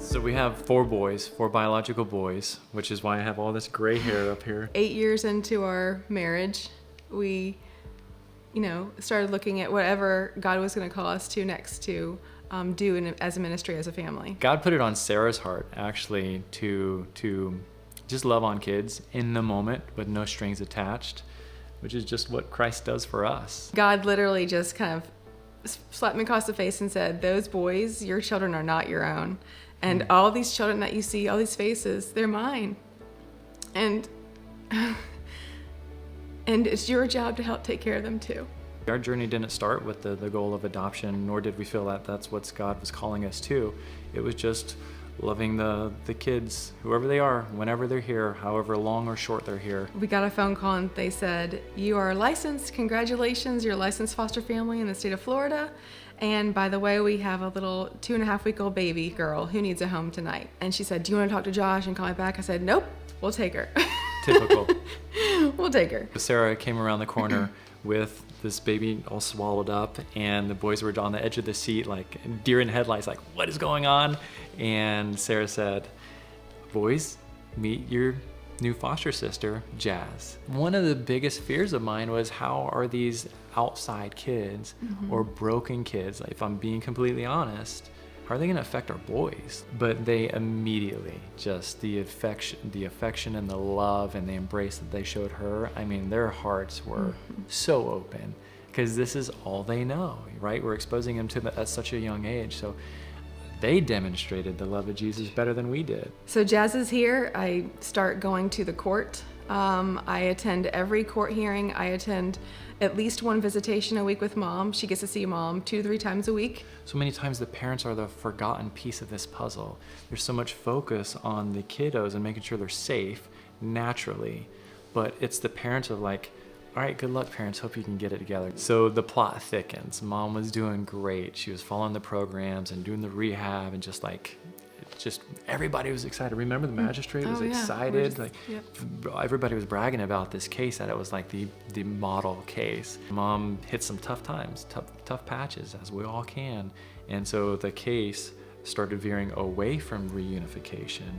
So we have 4 boys, 4 biological boys, which is why I have all this gray hair up here. 8 years into our marriage, we, started looking at whatever God was going to call us to next to do as a ministry, as a family. God put it on Sarah's heart, actually, to just love on kids in the moment with no strings attached, which is just what Christ does for us. God literally just kind of slapped me across the face and said, those boys, your children are not your own. And all these children that you see, all these faces, they're mine. And it's your job to help take care of them too. Our journey didn't start with the goal of adoption, nor did we feel that that's what God was calling us to. It was just loving the kids, whoever they are, whenever they're here, however long or short they're here. We got a phone call and they said, you are licensed, congratulations, you're a licensed foster family in the state of Florida. And by the way, we have a little 2.5-week-old baby girl who needs a home tonight. And she said, do you want to talk to Josh and call me back? I said, nope, we'll take her. Typical. We'll take her. Sarah came around the corner with this baby all swallowed up, and the boys were on the edge of the seat like deer in headlights, like, what is going on? And Sarah said, boys, meet your new foster sister, Jazz. One of the biggest fears of mine was, how are these outside kids or broken kids, like, if I'm being completely honest, how are they going to affect our boys? But they immediately, just the affection and the love and the embrace that they showed her, I mean, their hearts were so open, because this is all they know, right? We're exposing them to that at such a young age. So they demonstrated the love of Jesus better than we did. So Jazz is here. I start going to the court. I attend every court hearing. I attend at least 1 visitation a week with mom. She gets to see mom 2 to 3 times a week. So many times the parents are the forgotten piece of this puzzle. There's so much focus on the kiddos and making sure they're safe naturally, but it's the parents of like, all right, good luck, parents. Hope you can get it together. So the plot thickens. Mom was doing great. She was following the programs and doing the rehab, and just everybody was excited. Remember, the magistrate was excited. Everybody was bragging about this case, that it was like the model case. Mom hit some tough times, tough patches, as we all can. And so the case started veering away from reunification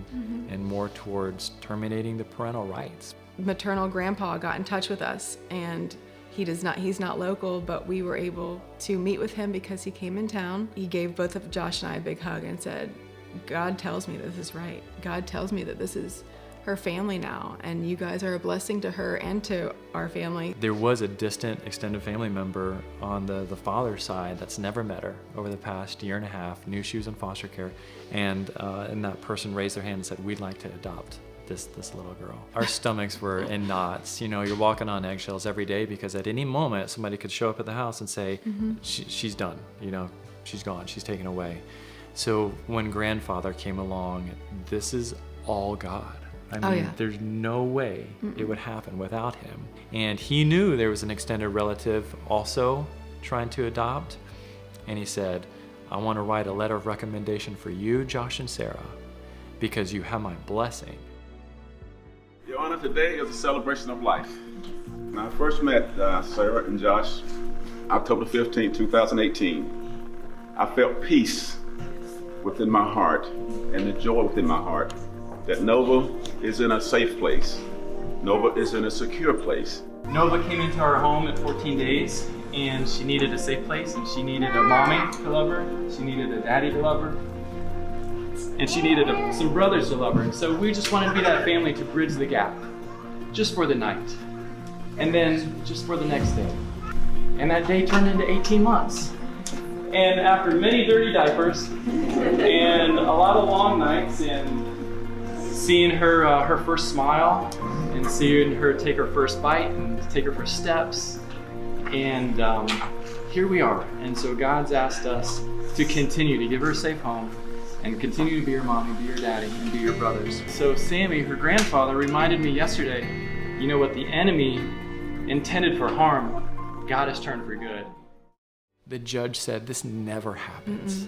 and more towards terminating the parental rights. Maternal grandpa got in touch with us, and he's not local, but we were able to meet with him because he came in town. He gave both of Josh and I a big hug and said, God tells me this is right. God tells me that this is her family now, and you guys are a blessing to her and to our family. There was a distant extended family member on the father's side that's never met her over the past 1.5 years, knew she was in foster care, and that person raised their hand and said, we'd like to adopt this little girl. Our stomachs were in knots. You're walking on eggshells every day, because at any moment somebody could show up at the house and say, she's done, she's gone, she's taken away. So when grandfather came along, this is all God. I mean, there's no way it would happen without him. And he knew there was an extended relative also trying to adopt. And he said, I want to write a letter of recommendation for you, Josh and Sarah, because you have my blessing. Your Honor, today is a celebration of life. When I first met Sarah and Josh, October 15, 2018, I felt peace within my heart and the joy within my heart that Nova is in a safe place. Nova is in a secure place. Nova came into our home at 14 days, and she needed a safe place, and she needed a mommy to love her, she needed a daddy to love her, and she needed some brothers to love her. And so we just wanted to be that family to bridge the gap, just for the night, and then just for the next day. And that day turned into 18 months. And after many dirty diapers and a lot of long nights, and seeing her first smile, and seeing her take her first bite and take her first steps, and here we are. And so God's asked us to continue to give her a safe home, and continue to be her mommy, be her daddy, and be your brothers. So Sammy, her grandfather, reminded me yesterday, what the enemy intended for harm, God has turned for good. The judge said this never happens.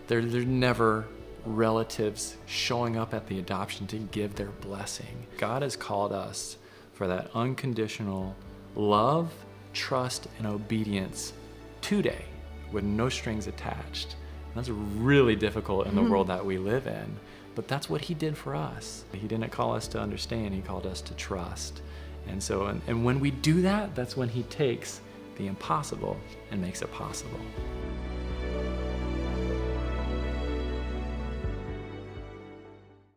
There's never relatives showing up at the adoption to give their blessing. God has called us for that unconditional love, trust, and obedience today with no strings attached. That's really difficult in the world that we live in. But that's what he did for us. He didn't call us to understand, he called us to trust. And so, and when we do that, that's when he takes the impossible and makes it possible.